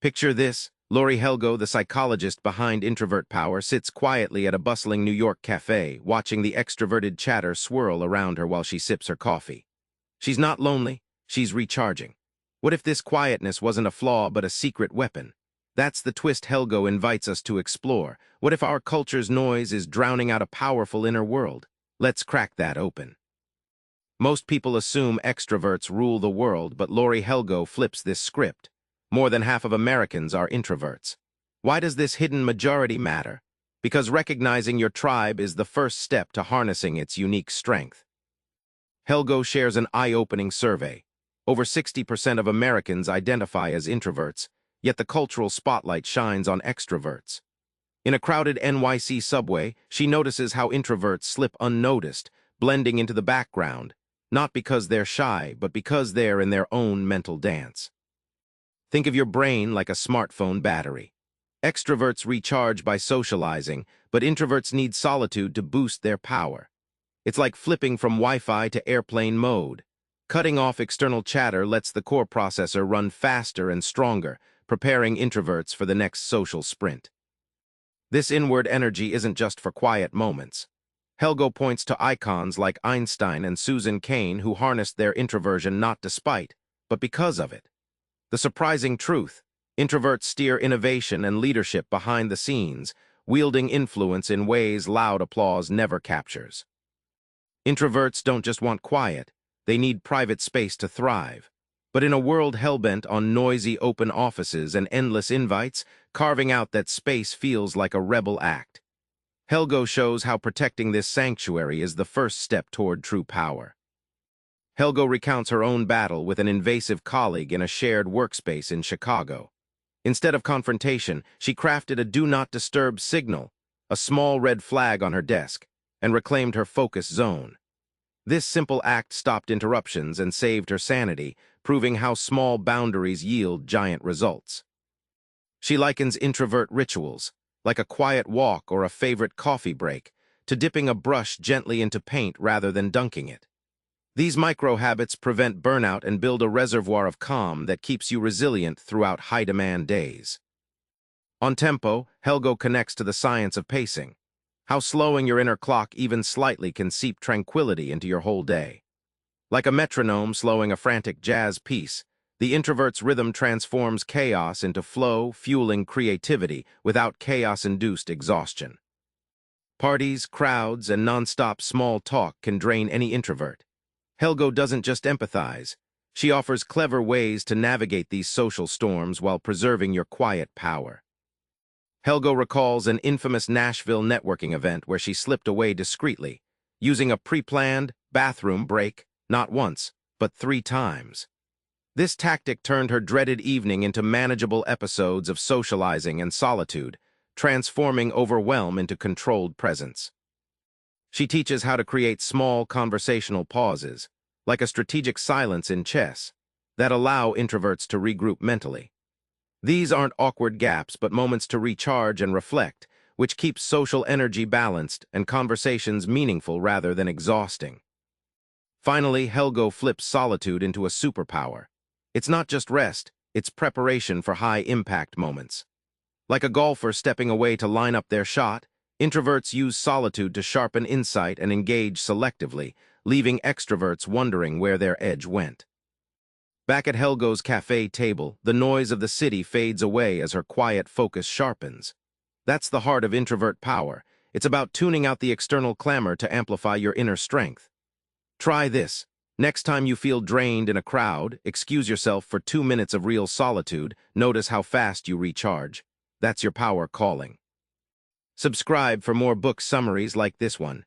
Picture this: Laurie Helgoe, the psychologist behind Introvert Power, sits quietly at a bustling New York cafe, watching the extroverted chatter swirl around her while she sips her coffee. She's not lonely, she's recharging. What if this quietness wasn't a flaw but a secret weapon? That's the twist Helgoe invites us to explore. What if our culture's noise is drowning out a powerful inner world? Let's crack that open. Most people assume extroverts rule the world, but Laurie Helgoe flips this script. More than half of Americans are introverts. Why does this hidden majority matter? Because recognizing your tribe is the first step to harnessing its unique strength. Helgoe shares an eye-opening survey. Over 60% of Americans identify as introverts, yet the cultural spotlight shines on extroverts. In a crowded NYC subway, she notices how introverts slip unnoticed, blending into the background, not because they're shy, but because they're in their own mental dance. Think of your brain like a smartphone battery. Extroverts recharge by socializing, but introverts need solitude to boost their power. It's like flipping from Wi-Fi to airplane mode. Cutting off external chatter lets the core processor run faster and stronger, preparing introverts for the next social sprint. This inward energy isn't just for quiet moments. Helgoe points to icons like Einstein and Susan Cain who harnessed their introversion not despite, but because of it. The surprising truth: introverts steer innovation and leadership behind the scenes, wielding influence in ways loud applause never captures. Introverts don't just want quiet, they need private space to thrive. But in a world hell-bent on noisy open offices and endless invites, carving out that space feels like a rebel act. Helgoe shows how protecting this sanctuary is the first step toward true power. Helgoe recounts her own battle with an invasive colleague in a shared workspace in Chicago. Instead of confrontation, she crafted a do not disturb signal, a small red flag on her desk, and reclaimed her focus zone. This simple act stopped interruptions and saved her sanity, proving how small boundaries yield giant results. She likens introvert rituals, like a quiet walk or a favorite coffee break, to dipping a brush gently into paint rather than dunking it. These micro-habits prevent burnout and build a reservoir of calm that keeps you resilient throughout high-demand days. On tempo, Helgoe connects to the science of pacing, how slowing your inner clock even slightly can seep tranquility into your whole day. Like a metronome slowing a frantic jazz piece, the introvert's rhythm transforms chaos into flow, fueling creativity without chaos-induced exhaustion. Parties, crowds, and non-stop small talk can drain any introvert. Helgoe doesn't just empathize, she offers clever ways to navigate these social storms while preserving your quiet power. Helgoe recalls an infamous Nashville networking event where she slipped away discreetly, using a pre-planned bathroom break not once, but 3 times. This tactic turned her dreaded evening into manageable episodes of socializing and solitude, transforming overwhelm into controlled presence. She teaches how to create small conversational pauses, like a strategic silence in chess, that allow introverts to regroup mentally. These aren't awkward gaps, but moments to recharge and reflect, which keeps social energy balanced and conversations meaningful rather than exhausting. Finally, Helgoe flips solitude into a superpower. It's not just rest, it's preparation for high-impact moments. Like a golfer stepping away to line up their shot, introverts use solitude to sharpen insight and engage selectively, leaving extroverts wondering where their edge went. Back at Helgoe's cafe table, the noise of the city fades away as her quiet focus sharpens. That's the heart of introvert power. It's about tuning out the external clamor to amplify your inner strength. Try this. Next time you feel drained in a crowd, excuse yourself for 2 minutes of real solitude. Notice how fast you recharge. That's your power calling. Subscribe for more book summaries like this one.